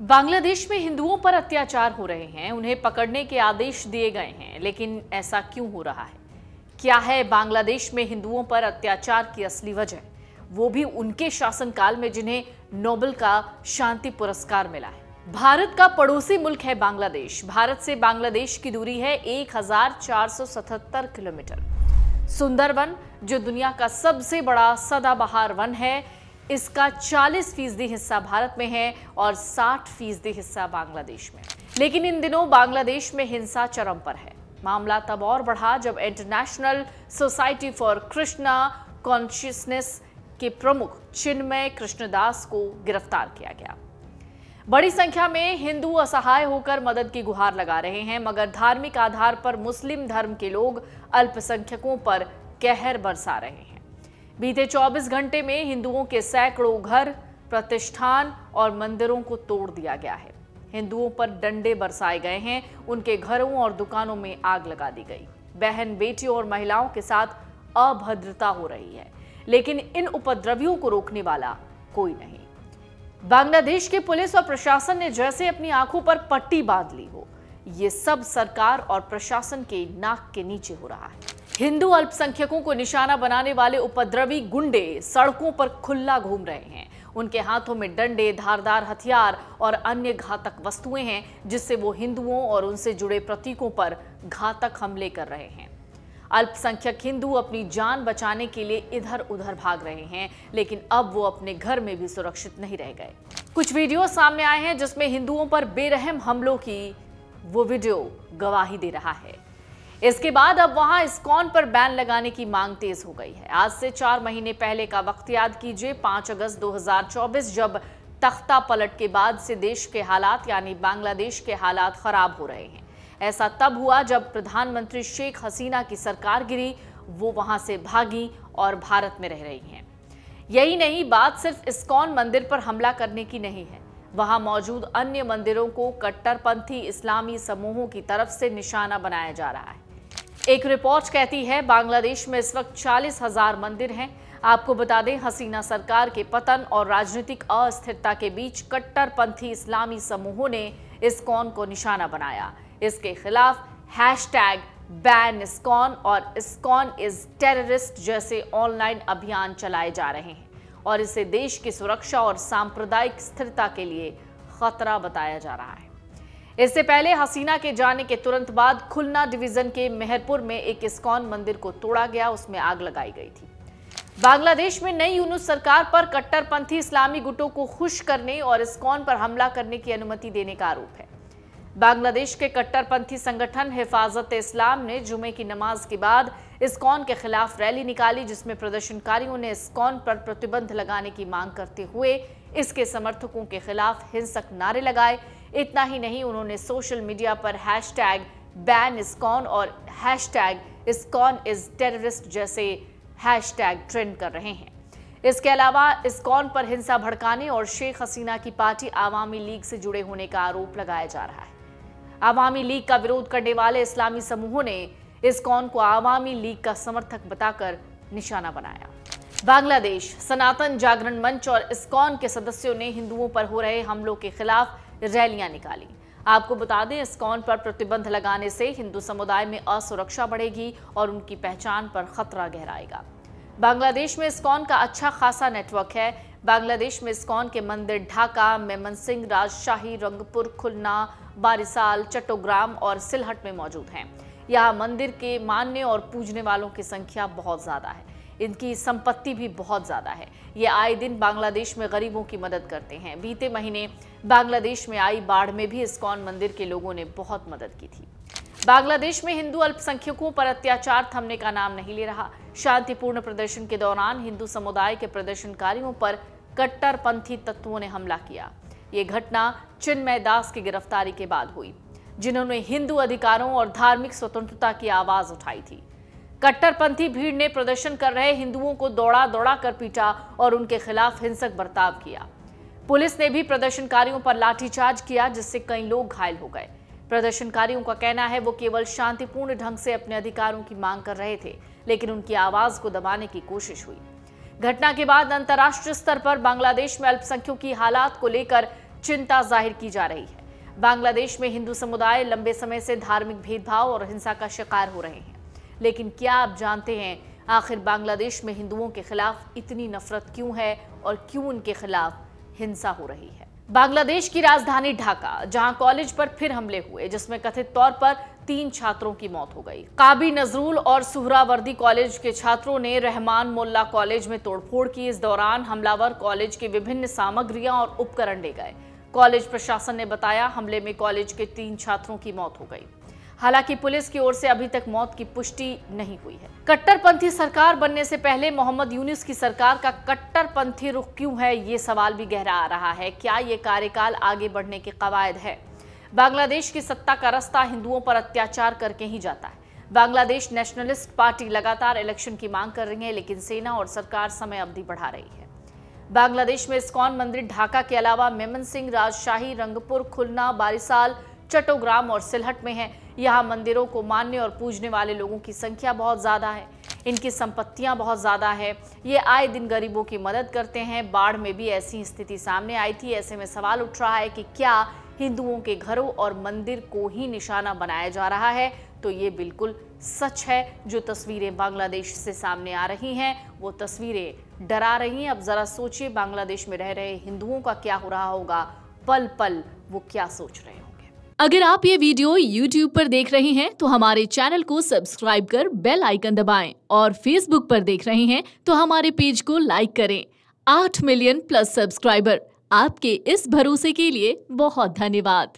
बांग्लादेश में हिंदुओं पर अत्याचार हो रहे हैं, उन्हें पकड़ने के आदेश दिए गए हैं, लेकिन ऐसा क्यों हो रहा है? क्या है बांग्लादेश में हिंदुओं पर अत्याचार की असली वजह? वो भी उनके शासनकाल में जिन्हें नोबेल का शांति पुरस्कार मिला है। भारत का पड़ोसी मुल्क है बांग्लादेश। भारत से बांग्लादेश की दूरी है 1477 किलोमीटर। सुंदरवन, जो दुनिया का सबसे बड़ा सदाबहार वन है, इसका 40% हिस्सा भारत में है और 60% हिस्सा बांग्लादेश में। लेकिन इन दिनों बांग्लादेश में हिंसा चरम पर है। मामला तब और बढ़ा जब international society for Krishna consciousness के प्रमुख चिन्मय कृष्णदास को गिरफ्तार किया गया। बड़ी संख्या में हिंदू असहाय होकर मदद की गुहार लगा रहे हैं, मगर धार्मिक आधार पर मुस्लिम धर्म के लोग अल्पसंख्यकों पर कहर बरसा रहे हैं। बीते 24 घंटे में हिंदुओं के सैकड़ों घर, प्रतिष्ठान और मंदिरों को तोड़ दिया गया है। हिंदुओं पर डंडे बरसाए गए हैं, उनके घरों और दुकानों में आग लगा दी गई। बहन, बेटियों और महिलाओं के साथ अभद्रता हो रही है, लेकिन इन उपद्रवियों को रोकने वाला कोई नहीं। बांग्लादेश के पुलिस और प्रशासन ने जैसे अपनी आंखों पर पट्टी बांध ली हो, ये सब सरकार और प्रशासन के नाक के नीचे हो रहा है। हिंदू अल्पसंख्यकों को निशाना बनाने वाले उपद्रवी गुंडे सड़कों पर खुला घूम रहे हैं। उनके हाथों में डंडे, धारदार हथियार और अन्य घातक वस्तुएं हैं, जिससे वो हिंदुओं और उनसे जुड़े प्रतीकों पर घातक हमले कर रहे हैं। अल्पसंख्यक हिंदू अपनी जान बचाने के लिए इधर उधर भाग रहे हैं, लेकिन अब वो अपने घर में भी सुरक्षित नहीं रह गए। कुछ वीडियो सामने आए हैं जिसमें हिंदुओं पर बेरहम हमलों की वो वीडियो गवाही दे रहा है। इसके बाद अब वहां इस्कॉन पर बैन लगाने की मांग तेज हो गई है। आज से 4 महीने पहले का वक्त याद कीजिए, 5 अगस्त 2024, जब तख्ता पलट के बाद से देश के हालात यानी बांग्लादेश के हालात खराब हो रहे हैं। ऐसा तब हुआ जब प्रधानमंत्री शेख हसीना की सरकार गिरी, वो वहां से भागी और भारत में रह रही हैं। यही नहीं, बात सिर्फ इस्कॉन मंदिर पर हमला करने की नहीं है, वहां मौजूद अन्य मंदिरों को कट्टरपंथी इस्लामी समूहों की तरफ से निशाना बनाया जा रहा है। एक रिपोर्ट कहती है बांग्लादेश में इस वक्त 40,000 मंदिर हैं। आपको बता दें, हसीना सरकार के पतन और राजनीतिक अस्थिरता के बीच कट्टरपंथी इस्लामी समूहों ने इस्कॉन को निशाना बनाया। इसके खिलाफ #बैन इस्कॉन और इस्कॉन इज टेररिस्ट जैसे ऑनलाइन अभियान चलाए जा रहे हैं और इसे देश की सुरक्षा और सांप्रदायिक स्थिरता के लिए खतरा बताया जा रहा है। इससे पहले हसीना के जाने के तुरंत बाद खुलना डिवीजन के मेहरपुर में एक इस्कॉन मंदिर को तोड़ा गया, उसमें आग लगाई गई थी। बांग्लादेश में नई यूनुस सरकार पर कट्टरपंथी इस्लामी गुटों को खुश करने और इस्कॉन पर हमला करने की अनुमति देने का आरोप है। बांग्लादेश के कट्टरपंथी संगठन हिफाजत इस्लाम ने जुमे की नमाज के बाद इस्कॉन के खिलाफ रैली निकाली, जिसमें प्रदर्शनकारियों ने इस्कॉन पर प्रतिबंध लगाने की मांग करते हुए इसके समर्थकों के खिलाफ हिंसक नारे लगाए। इतना ही नहीं, उन्होंने सोशल मीडिया पर #बैन इस्कॉन और #इस्कॉन इज टेररिस्ट जैसे हैशटैग ट्रेंड कर रहे हैं। इसके अलावा इस्कॉन पर हिंसा भड़काने और शेख हसीना की पार्टी आवामी लीग से जुड़े होने का आरोप लगाया जा रहा है। आवामी लीग का विरोध करने वाले इस्लामी समूहों ने इस्कॉन को आवामी लीग का समर्थक बताकर निशाना बनाया। बांग्लादेश सनातन जागरण मंच और इस्कॉन के सदस्यों ने हिंदुओं पर हो रहे हमलों के खिलाफ रैलियां निकाली। आपको बता दें, इस्कॉन पर प्रतिबंध लगाने से हिंदू समुदाय में असुरक्षा बढ़ेगी और उनकी पहचान पर खतरा गहराएगा। बांग्लादेश में इस्कॉन का अच्छा खासा नेटवर्क है। बांग्लादेश में इस्कॉन के मंदिर ढाका, मेमनसिंह, राजशाही, रंगपुर, खुलना, बारिसाल, चट्टोग्राम और सिलहट में मौजूद हैं। यहाँ मंदिर के मानने और पूजने वालों की संख्या बहुत ज्यादा है। इनकी संपत्ति भी बहुत ज्यादा है। ये आए दिन बांग्लादेश में गरीबों की मदद करते हैं। बीते महीने बांग्लादेश में आई बाढ़ में भी इस्कॉन मंदिर के लोगों ने बहुत मदद की थी। बांग्लादेश में हिंदू अल्पसंख्यकों पर अत्याचार थमने का नाम नहीं ले रहा। शांतिपूर्ण प्रदर्शन के दौरान हिंदू समुदाय के प्रदर्शनकारियों पर कट्टरपंथी तत्वों ने हमला किया। ये घटना चिन्मय दास की गिरफ्तारी के बाद हुई, जिन्होंने हिंदू अधिकारों और धार्मिक स्वतंत्रता की आवाज उठाई थी। कट्टरपंथी भीड़ ने प्रदर्शन कर रहे हिंदुओं को दौड़ा दौड़ा कर पीटा और उनके खिलाफ हिंसक बर्ताव किया। पुलिस ने भी प्रदर्शनकारियों पर लाठीचार्ज किया, जिससे कई लोग घायल हो गए। प्रदर्शनकारियों का कहना है वो केवल शांतिपूर्ण ढंग से अपने अधिकारों की मांग कर रहे थे, लेकिन उनकी आवाज को दबाने की कोशिश हुई। घटना के बाद अंतर्राष्ट्रीय स्तर पर बांग्लादेश में अल्पसंख्यकों की हालात को लेकर चिंता जाहिर की जा रही है। बांग्लादेश में हिंदू समुदाय लंबे समय से धार्मिक भेदभाव और हिंसा का शिकार हो रहे हैं। लेकिन क्या आप जानते हैं आखिर बांग्लादेश में हिंदुओं के खिलाफ इतनी नफरत क्यों है और क्यों उनके खिलाफ हिंसा हो रही है? बांग्लादेश की राजधानी ढाका, जहां कॉलेज पर फिर हमले हुए, जिसमें कथित तौर पर 3 छात्रों की मौत हो गई। काबी नजरुल और सुहरावर्दी कॉलेज के छात्रों ने रहमान मोल्ला कॉलेज में तोड़फोड़ की। इस दौरान हमलावर कॉलेज की विभिन्न सामग्रियां और उपकरण ले गए। कॉलेज प्रशासन ने बताया हमले में कॉलेज के 3 छात्रों की मौत हो गई। हालांकि पुलिस की ओर से अभी तक मौत की पुष्टि नहीं हुई है। कट्टरपंथी सरकार बनने से पहले मोहम्मद यूनुस की सरकार का कट्टरपंथी रुख क्यों है, ये सवाल भी गहरा आ रहा है। क्या ये कार्यकाल आगे बढ़ने के कवायद है? बांग्लादेश की सत्ता का रास्ता हिंदुओं पर अत्याचार करके ही जाता है। बांग्लादेश नेशनलिस्ट पार्टी लगातार इलेक्शन की मांग कर रही है, लेकिन सेना और सरकार समय अवधि बढ़ा रही है। बांग्लादेश में इस्कॉन मंदिर ढाका के अलावा मेमन सिंह, राजशाही, रंगपुर, खुलना, बारिसाल, चट्टोग्राम और सिलहट में है। यहाँ मंदिरों को मानने और पूजने वाले लोगों की संख्या बहुत ज्यादा है। इनकी संपत्तियां बहुत ज्यादा है। ये आए दिन गरीबों की मदद करते हैं। बाढ़ में भी ऐसी स्थिति सामने आई थी। ऐसे में सवाल उठ रहा है कि क्या हिंदुओं के घरों और मंदिर को ही निशाना बनाया जा रहा है? तो ये बिल्कुल सच है। जो तस्वीरें बांग्लादेश से सामने आ रही हैं वो तस्वीरें डरा रही हैं। अब जरा सोचिए बांग्लादेश में रह रहे हिंदुओं का क्या हो रहा होगा, पल पल वो क्या सोच रहे होंगे। अगर आप ये वीडियो YouTube पर देख रहे हैं तो हमारे चैनल को सब्सक्राइब कर बेल आइकन दबाएं और Facebook पर देख रहे हैं तो हमारे पेज को लाइक करें। 8 मिलियन प्लस सब्सक्राइबर, आपके इस भरोसे के लिए बहुत धन्यवाद।